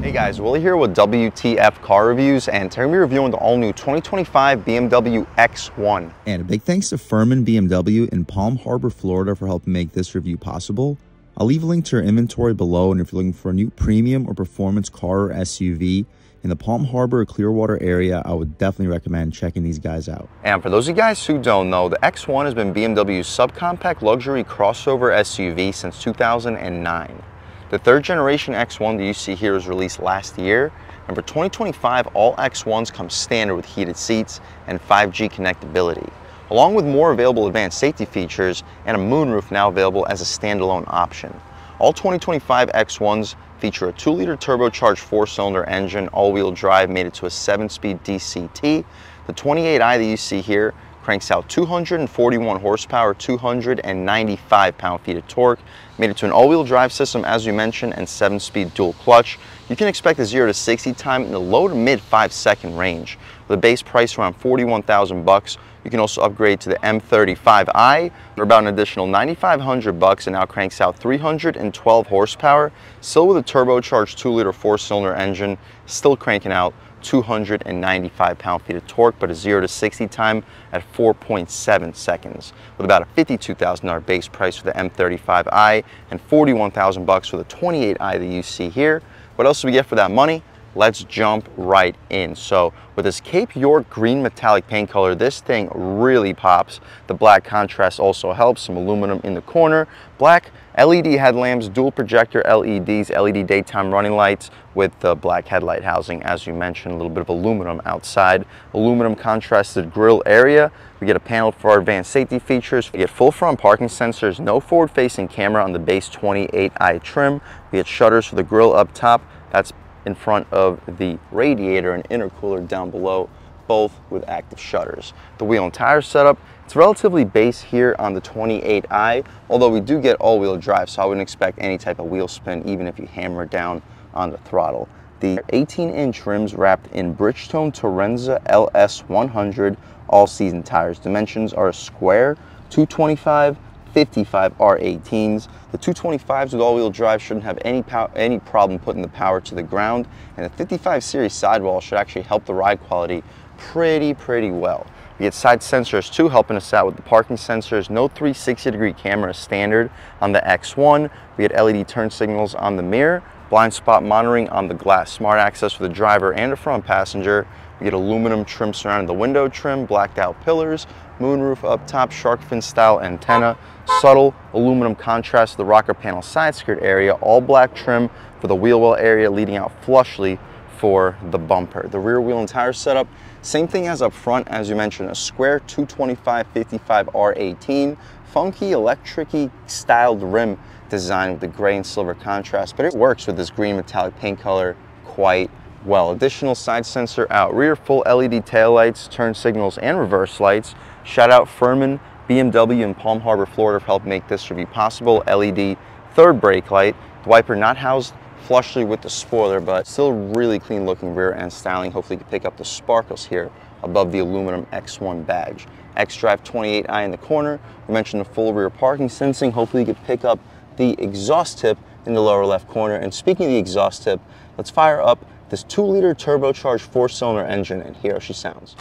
Hey guys, Willie here with W.T.F car reviews, and today we're reviewing the all-new 2025 BMW X1. And a big thanks to Furman BMW in Palm Harbor, Florida for helping make this review possible. I'll leave a link to your inventory below, and if you're looking for a new premium or performance car or SUV in the Palm Harbor or Clearwater area, I would definitely recommend checking these guys out. And for those of you guys who don't know, the X1 has been BMW's subcompact luxury crossover SUV since 2009. The third generation X1 that you see here was released last year, and for 2025, all X1s come standard with heated seats and 5G connectability, along with more available advanced safety features and a moonroof now available as a standalone option. All 2025 X1s feature a 2-liter turbocharged 4-cylinder engine, all-wheel drive mated to a 7-speed DCT. The 28i that you see here cranks out 241 horsepower, 295 pound-feet of torque, made it to an all-wheel drive system, as we mentioned, and 7-speed dual clutch. You can expect a 0 to 60 time in the low to mid 5-second range. With a base price around $41,000, you can also upgrade to the M35i for about an additional $9,500 and now cranks out 312 horsepower, still with a turbocharged 2-liter 4-cylinder engine, still cranking out 295 pound-feet of torque, but a 0 to 60 time at 4.7 seconds, with about a $52,000 base price for the M35i and $41,000 for the 28i that you see here. What else do we get for that money? Let's jump right in. So with this Cape York green metallic paint color, this thing really pops. The black contrast also helps, some aluminum in the corner, black LED headlamps, dual projector LEDs, LED daytime running lights with the black headlight housing, as you mentioned, a little bit of aluminum outside, aluminum contrasted grille area. We get a panel for our advanced safety features. We get full front parking sensors, no forward-facing camera on the base 28i trim. We get shutters for the grille up top. That's in front of the radiator and intercooler down below, both with active shutters. The wheel and tire setup, it's relatively base here on the 28i, although we do get all-wheel drive, so I wouldn't expect any type of wheel spin even if you hammer down on the throttle. The 18-inch rims wrapped in Bridgestone Turenza LS100 all-season tires. Dimensions are a square 225 55 R18s. The 225s with all-wheel drive shouldn't have any problem putting the power to the ground, and the 55 series sidewall should actually help the ride quality pretty well. We get side sensors too, helping us out with the parking sensors. No 360-degree camera standard on the X1. We get LED turn signals on the mirror, blind spot monitoring on the glass, smart access for the driver and the front passenger. We get aluminum trim surrounding the window trim, blacked out pillars, moonroof up top, shark fin style antenna, subtle aluminum contrast to the rocker panel side skirt area, all black trim for the wheel well area, leading out flushly for the bumper. The rear wheel and tire setup, same thing as up front, as you mentioned, a square 225 55 R18, funky electric-y styled rim design with the gray and silver contrast, but it works with this green metallic paint color quite well. Additional side sensor out rear, full LED taillights, turn signals, and reverse lights. Shout out Furman BMW in Palm Harbor, Florida for helping make this review possible. LED third brake light. The wiper not housed flushly with the spoiler, but still really clean looking rear end styling. Hopefully you can pick up the sparkles here above the aluminum X1 badge. Xdrive28i in the corner. We mentioned the full rear parking sensing. Hopefully you can pick up the exhaust tip in the lower left corner. And speaking of the exhaust tip, let's fire up this 2-liter turbocharged 4-cylinder engine, and here she sounds.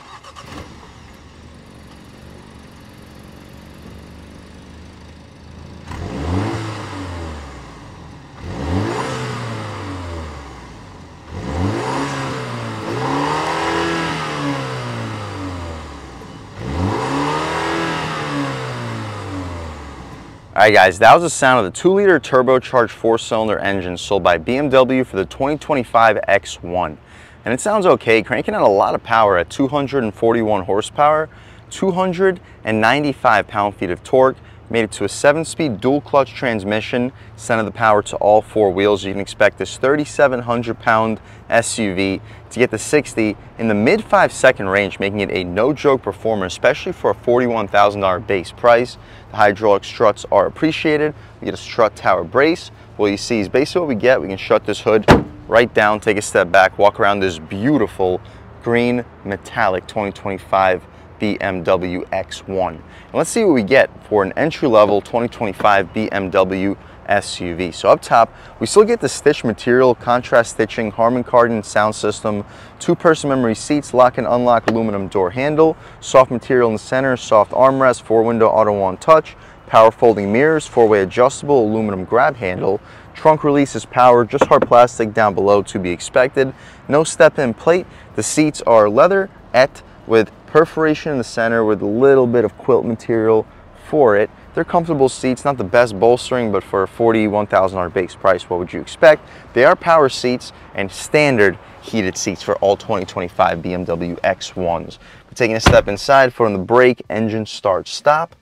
Alright guys, that was the sound of the 2-liter turbocharged 4-cylinder engine sold by BMW for the 2025 X1. And it sounds okay, cranking out a lot of power at 241 horsepower, 295 pound-feet of torque, made it to a 7-speed dual clutch transmission, sending the power to all 4 wheels. You can expect this 3,700 pound SUV to get to 60 in the mid 5-second range, making it a no-joke performer, especially for a $41,000 base price. The hydraulic struts are appreciated. We get a strut tower brace. What you see is basically what we get. We can shut this hood right down, take a step back, walk around this beautiful green metallic 2025 BMW X1. And let's see what we get for an entry-level 2025 BMW SUV. So up top, we still get the stitched material, contrast stitching, Harman Kardon sound system, 2-person memory seats, lock and unlock aluminum door handle, soft material in the center, soft armrest, 4-window auto-on touch, power folding mirrors, 4-way adjustable aluminum grab handle, trunk release is power, just hard plastic down below to be expected, no step-in plate. The seats are leatherette with perforation in the center with a little bit of quilt material for it. They're comfortable seats, not the best bolstering, but for a $41,000 base price, what would you expect? They are power seats and standard heated seats for all 2025 BMW X1s. We're taking a step inside, foot on the brake, engine start stop,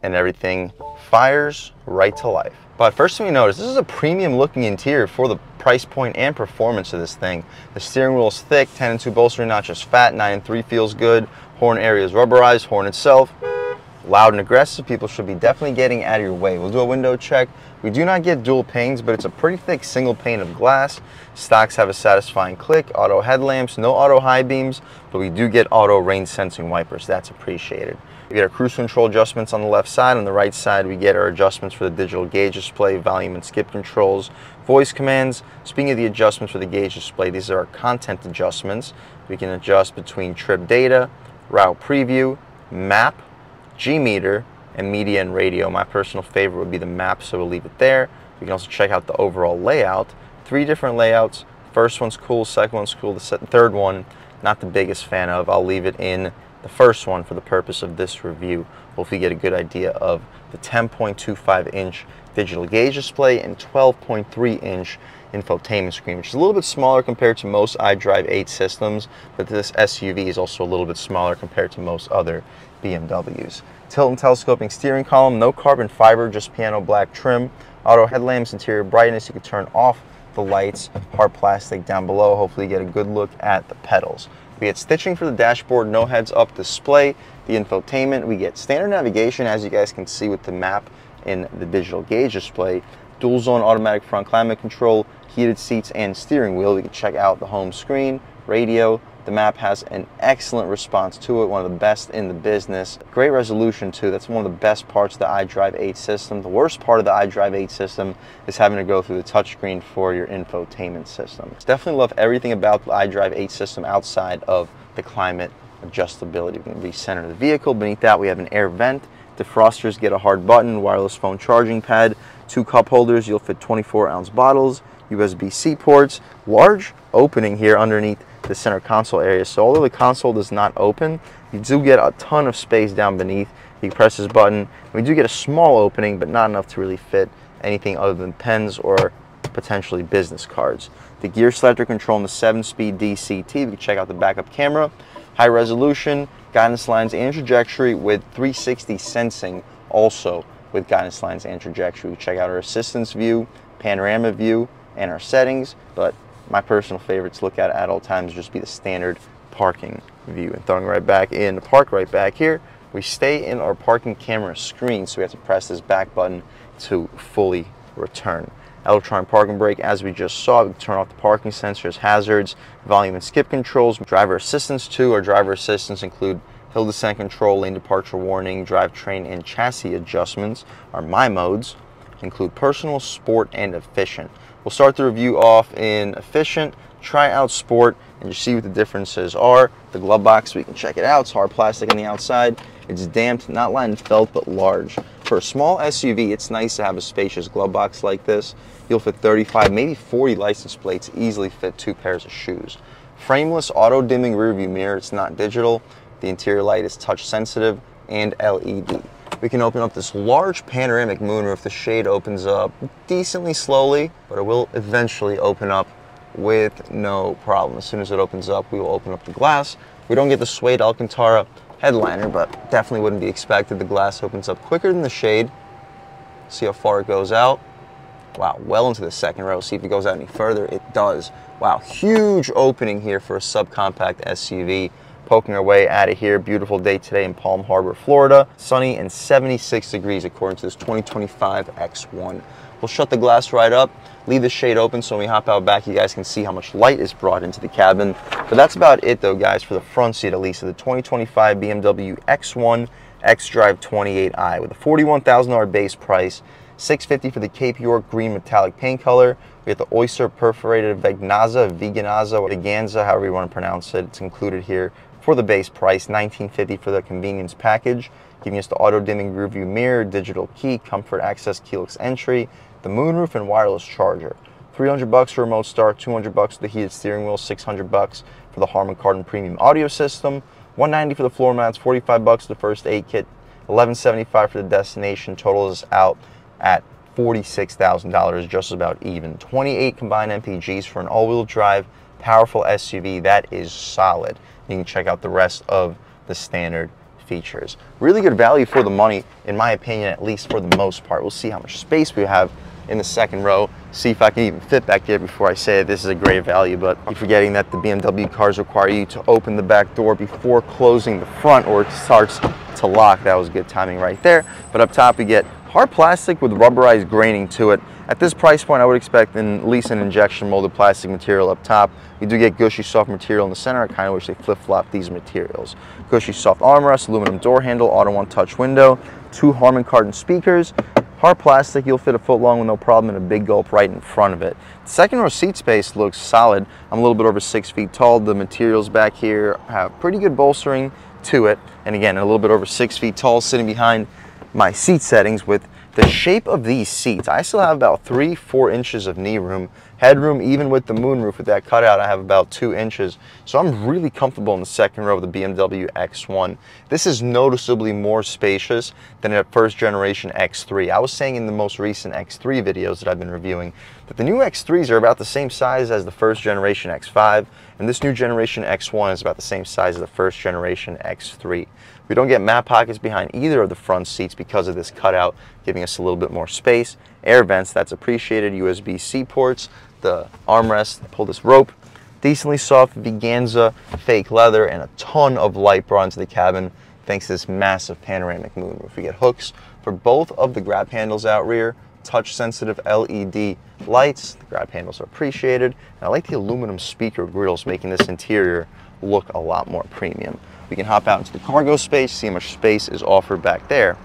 and everything fires right to life. But first thing we notice, this is a premium looking interior for the price point and performance of this thing. The steering wheel is thick, 10-2 bolstering, not just fat, 9-3 feels good. Horn area is rubberized, horn itself loud and aggressive. People should be definitely getting out of your way. We'll do a window check. We do not get dual panes, but it's a pretty thick single pane of glass. Stocks have a satisfying click, auto headlamps, no auto high beams, but we do get auto rain sensing wipers. That's appreciated. We get our cruise control adjustments on the left side. On the right side, we get our adjustments for the digital gauge display, volume and skip controls, voice commands. Speaking of the adjustments for the gauge display, these are our content adjustments. We can adjust between trip data, route preview, map, G-meter, and media and radio. My personal favorite would be the map, so we'll leave it there. We can also check out the overall layout. 3 different layouts. First one's cool, second one's cool, the third one, not the biggest fan of. I'll leave it in the first one for the purpose of this review. Hopefully you get a good idea of the 10.25-inch digital gauge display and 12.3-inch infotainment screen, which is a little bit smaller compared to most iDrive8 systems, but this SUV is also a little bit smaller compared to most other BMWs. Tilt and telescoping steering column, no carbon fiber, just piano black trim, auto headlamps, interior brightness. You can turn off the lights, hard plastic down below. Hopefully you get a good look at the pedals. We get stitching for the dashboard, no heads-up display, the infotainment. We get standard navigation, as you guys can see with the map in the digital gauge display, dual zone automatic front climate control, heated seats and steering wheel. We can check out the home screen, radio. The map has an excellent response to it, one of the best in the business. Great resolution too. That's one of the best parts of the iDrive8 system. The worst part of the iDrive8 system is having to go through the touchscreen for your infotainment system. Definitely love everything about the iDrive8 system outside of the climate adjustability. We can recenter the vehicle. Beneath that, we have an air vent. Defrosters get a hard button, wireless phone charging pad, 2 cup holders. You'll fit 24-ounce bottles, USB-C ports, large opening here underneath the center console area. So although the console does not open, you do get a ton of space down beneath. You can press this button. We do get a small opening, but not enough to really fit anything other than pens or potentially business cards. The gear selector controlling the 7-speed DCT. We can check out the backup camera. High resolution, guidance lines and trajectory with 360 sensing, also with guidance lines and trajectory. We can check out our assistance view, panorama view, and our settings, but my personal favorite to look at all times just be the standard parking view. And throwing right back in the park right back here, we stay in our parking camera screen, so we have to press this back button to fully return. Electronic parking brake, as we just saw, we can turn off the parking sensors, hazards, volume and skip controls, driver assistance too. Our driver assistance include hill descent control, lane departure warning, drivetrain and chassis adjustments. Our My modes include personal, sport, and efficient. We'll start the review off in efficient, try out sport, and just see what the differences are. The glove box, we can check it out. It's hard plastic on the outside. It's damped, not lined felt, but large. For a small SUV, it's nice to have a spacious glove box like this. You'll fit 35, maybe 40 license plates, easily fit 2 pairs of shoes. Frameless auto-dimming rearview mirror, it's not digital. The interior light is touch sensitive and LED. We can open up this large panoramic moonroof. The shade opens up decently slowly, but it will eventually open up with no problem. As soon as it opens up, we will open up the glass. We don't get the suede Alcantara headliner, but definitely wouldn't be expected. The glass opens up quicker than the shade. See how far it goes out. Wow, well into the second row. See if it goes out any further. It does. Wow, huge opening here for a subcompact SUV. Poking our way out of here. Beautiful day today in Palm Harbor, Florida. Sunny and 76 degrees according to this 2025 X1. We'll shut the glass right up, leave the shade open so when we hop out back, you guys can see how much light is brought into the cabin. But that's about it though, guys, for the front seat at least of the 2025 BMW X1 Xdrive28i with a $41,000 base price $650 for the Cape York green metallic paint color. We have the oyster perforated veganza, however you want to pronounce it. It's included here for the base price. $19.50 for the convenience package, giving us the auto dimming rear view mirror, digital key, comfort access, keyless entry, the moonroof, and wireless charger. $300 for remote start, $200 for the heated steering wheel, $600 for the Harman Kardon premium audio system, $190 for the floor mats, $45 for the first aid kit, $1175 for the destination. Total is out at $46,000, just about even. 28 combined MPGs for an all-wheel drive, powerful SUV. That is solid. You can check out the rest of the standard features. Really good value for the money, in my opinion, at least for the most part. We'll see how much space we have in the second row, see if I can even fit back there before I say this is a great value. But I'm forgetting that the BMW cars require you to open the back door before closing the front, or it starts to lock. That was good timing right there. But up top we get hard plastic with rubberized graining to it. At this price point, I would expect at least an injection molded plastic material up top. You do get gushy soft material in the center. I kind of wish they flip-flop these materials. Gushy soft armrest, aluminum door handle, auto one touch window, 2 Harman Kardon speakers. Hard plastic, you'll fit a foot long with no problem, and a big gulp right in front of it. Second row seat space looks solid. I'm a little bit over 6 feet tall. The materials back here have pretty good bolstering to it. And again, a little bit over 6 feet tall, sitting behind my seat settings. With the shape of these seats, I still have about 3-4 inches of knee room. Headroom, even with the moonroof, with that cutout, I have about 2 inches. So I'm really comfortable in the second row of the BMW X1. This is noticeably more spacious than a first generation X3. I was saying in the most recent X3 videos that I've been reviewing that the new X3s are about the same size as the first generation X5, and this new generation X1 is about the same size as the first generation X3. We don't get mat pockets behind either of the front seats because of this cutout, giving us a little bit more space. Air vents, that's appreciated. USB-C ports. The armrest, pull this rope, decently soft veganza fake leather, and a ton of light brought into the cabin thanks to this massive panoramic moonroof. We get hooks for both of the grab handles out rear, touch sensitive LED lights. The grab handles are appreciated, and I like the aluminum speaker grills, making this interior look a lot more premium. We can hop out into the cargo space, see how much space is offered back there,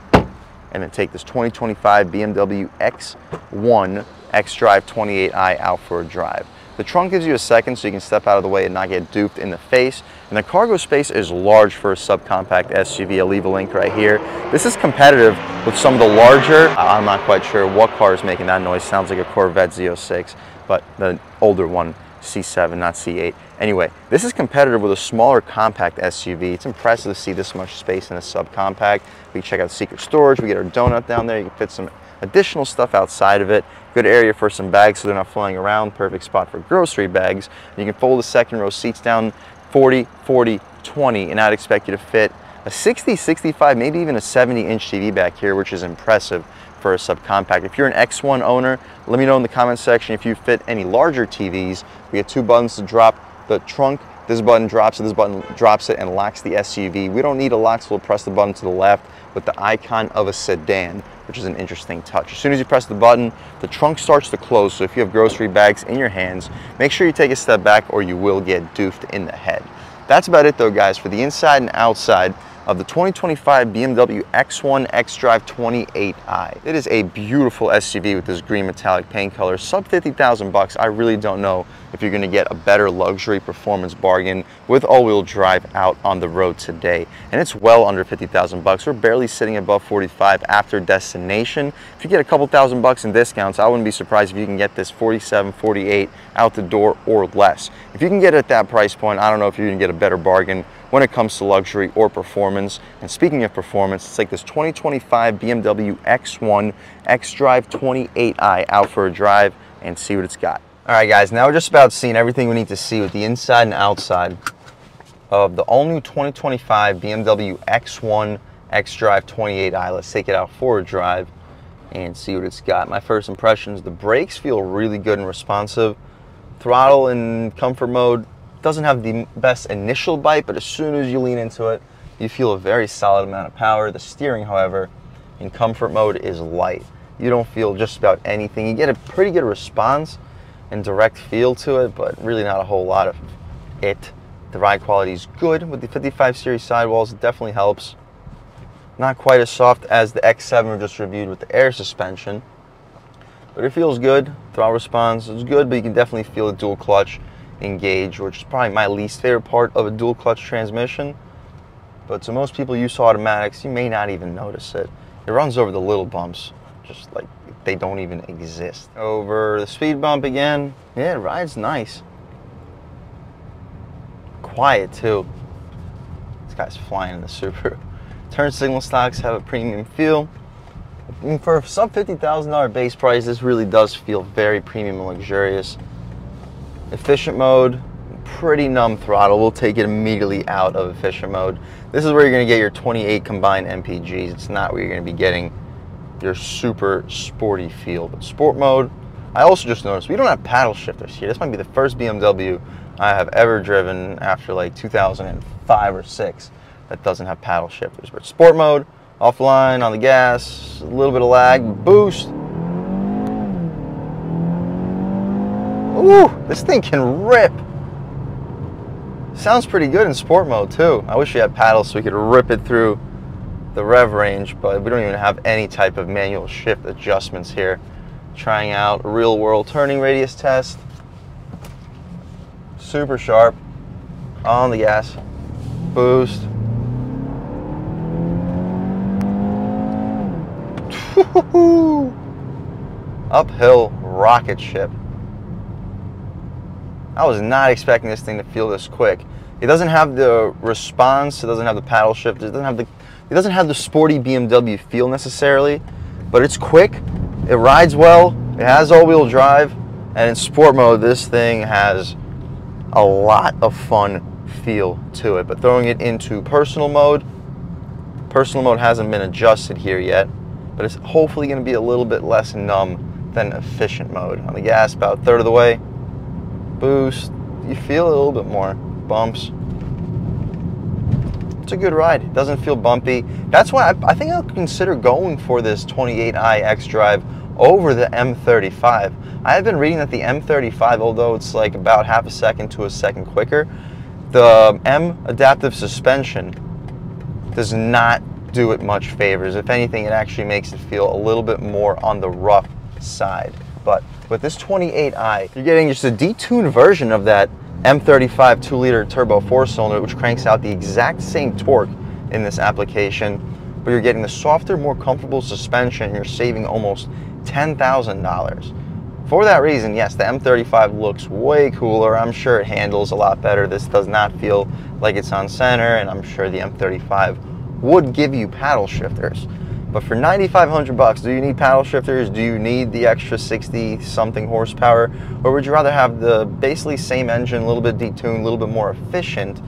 and then take this 2025 BMW X1 Xdrive28i out for a drive. The trunk gives you a second so you can step out of the way and not get duped in the face. And the cargo space is large for a subcompact SUV. I'll leave a link right here. This is competitive with some of the larger, I'm not quite sure what car is making that noise. Sounds like a Corvette Z06, but the older one, C7, not C8. Anyway, this is competitive with a smaller compact SUV. It's impressive to see this much space in a subcompact. We can check out secret storage. We get our donut down there. You can fit some additional stuff outside of it. Good area for some bags so they're not flying around. Perfect spot for grocery bags. You can fold the second row seats down 40, 40, 20, and I'd expect you to fit a 60, 65, maybe even a 70-inch TV back here, which is impressive for a subcompact. If you're an X1 owner, let me know in the comment section if you fit any larger TVs. We have 2 buttons to drop the trunk. This button drops it, this button drops it and locks the SUV. We don't need a lock, so we'll press the button to the left with the icon of a sedan, which is an interesting touch. As soon as you press the button, the trunk starts to close, so if you have grocery bags in your hands, make sure you take a step back or you will get doofed in the head. That's about it though, guys, for the inside and outside of the 2025 BMW X1 Xdrive28i. It is a beautiful SUV with this green metallic paint color, sub 50,000 bucks. I really don't know if you're gonna get a better luxury performance bargain with all-wheel drive out on the road today. And it's well under 50,000 bucks. We're barely sitting above 45 after destination. If you get a couple thousand bucks in discounts, I wouldn't be surprised if you can get this 47, 48 out the door or less. If you can get it at that price point, I don't know if you're gonna get a better bargain when it comes to luxury or performance. And speaking of performance, let's take this 2025 BMW X1 Xdrive28i out for a drive and see what it's got. All right, guys, now we're just about seeing everything we need to see with the inside and outside of the all-new 2025 BMW X1 Xdrive28i. Let's take it out for a drive and see what it's got. My first impressions, the brakes feel really good and responsive. Throttle in comfort mode doesn't have the best initial bite, but as soon as you lean into it, you feel a very solid amount of power. The steering, however, in comfort mode is light. You don't feel just about anything. You get a pretty good response and direct feel to it, but really not a whole lot of it. The ride quality is good with the 55 series sidewalls. It definitely helps. Not quite as soft as the X7 we just reviewed with the air suspension, but it feels good. Throttle response is good, but you can definitely feel the dual clutch engage, which is probably my least favorite part of a dual clutch transmission. But to most people used to automatics, you may not even notice it. It runs over the little bumps, just like they don't even exist. Over the speed bump again. Yeah, it rides nice. Quiet too. This guy's flying in the Subaru. Turn signal stocks have a premium feel. And for a sub $50,000 base price, this really does feel very premium and luxurious. Efficient mode, pretty numb throttle. We'll take it immediately out of efficient mode. This is where you're going to get your 28 combined MPGs. It's not where you're going to be getting your super sporty feel. But sport mode, I also just noticed we don't have paddle shifters here. This might be the first BMW I have ever driven after like 2005 or 6 that doesn't have paddle shifters. But sport mode, offline on the gas, a little bit of lag, boost. Ooh, this thing can rip. Sounds pretty good in sport mode too. I wish we had paddles so we could rip it through the rev range, but we don't even have any type of manual shift adjustments here. Trying out a real world turning radius test. Super sharp on the gas, boost. Uphill rocket ship. I was not expecting this thing to feel this quick. It doesn't have the response, it doesn't have the paddle shift, it doesn't have the sporty BMW feel necessarily, but it's quick, it rides well, it has all-wheel drive, and in sport mode this thing has a lot of fun feel to it. But throwing it into personal mode hasn't been adjusted here yet, but it's hopefully going to be a little bit less numb than efficient mode. On the gas, about a third of the way. Boost, you feel a little bit more. Bumps. It's a good ride. It doesn't feel bumpy. That's why I think I'll consider going for this 28i xDrive over the M35. I have been reading that the M35, although it's like about half a second to a second quicker, the M adaptive suspension does not do it much favors. If anything, it actually makes it feel a little bit more on the rough side. But with this 28i, you're getting just a detuned version of that M35 2-liter turbo 4-cylinder, which cranks out the exact same torque in this application, but you're getting the softer, more comfortable suspension, and you're saving almost $10,000. For that reason, yes, the M35 looks way cooler. I'm sure it handles a lot better. This does not feel like it's on center, and I'm sure the M35 would give you paddle shifters. But for $9,500, do you need paddle shifters? Do you need the extra 60-something horsepower? Or would you rather have the basically same engine, a little bit detuned, a little bit more efficient,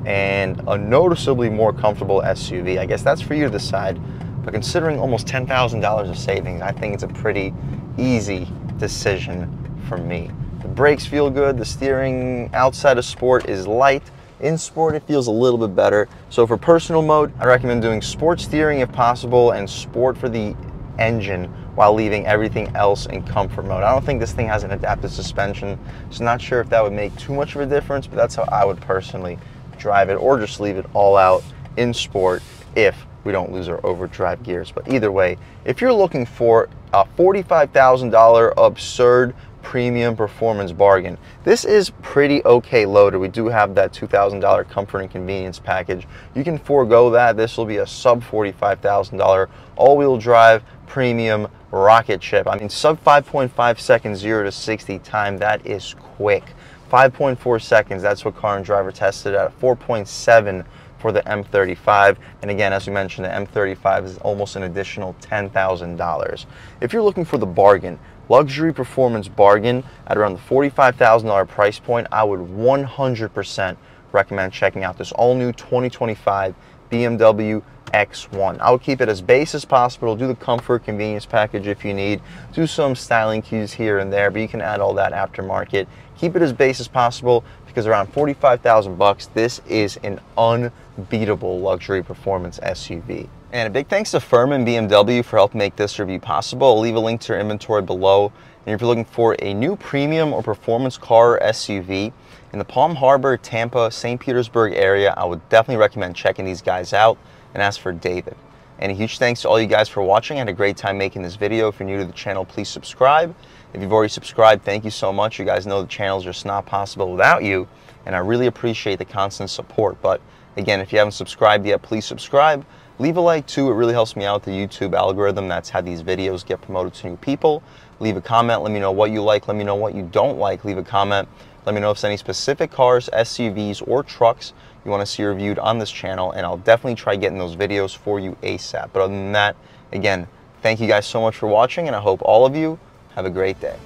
and a noticeably more comfortable SUV? I guess that's for you to decide. But considering almost $10,000 of savings, I think it's a pretty easy decision for me. The brakes feel good. The steering outside of sport is light. In sport, it feels a little bit better. So for personal mode, I recommend doing sport steering if possible and sport for the engine while leaving everything else in comfort mode. I don't think this thing has an adaptive suspension, so not sure if that would make too much of a difference, but that's how I would personally drive it, or just leave it all out in sport if we don't lose our overdrive gears. But either way, if you're looking for a $45,000 absurd premium performance bargain, this is pretty okay loaded. We do have that $2,000 comfort and convenience package. You can forego that. This will be a sub $45,000 all-wheel drive premium rocket ship. I mean, sub 5.5 seconds 0 to 60 time. That is quick. 5.4 seconds, that's what Car and Driver tested at. 4.7 for the M35, and again, as we mentioned, the M35 is almost an additional $10,000. If you're looking for the bargain, luxury performance bargain at around the $45,000 price point, I would 100% recommend checking out this all-new 2025 BMW X1. I would keep it as base as possible, do the comfort, convenience package if you need, do some styling cues here and there, but you can add all that aftermarket. Keep it as base as possible, because around 45,000 bucks, this is an unbeatable luxury performance SUV. And a big thanks to Furman BMW for helping make this review possible. I'll leave a link to their inventory below. And if you're looking for a new premium or performance car or SUV in the Palm Harbor, Tampa, St. Petersburg area, I would definitely recommend checking these guys out and ask for David. And a huge thanks to all you guys for watching. I had a great time making this video. If you're new to the channel, please subscribe. If you've already subscribed, thank you so much. You guys know the channel is just not possible without you, and I really appreciate the constant support. But again, if you haven't subscribed yet, please subscribe. Leave a like too, it really helps me out, the YouTube algorithm. That's how these videos get promoted to new people. Leave a comment, let me know what you like, let me know what you don't like. Leave a comment, let me know if there's any specific cars, SUVs, or trucks you want to see reviewed on this channel, and I'll definitely try getting those videos for you ASAP. But other than that, again, thank you guys so much for watching, and I hope all of you have a great day.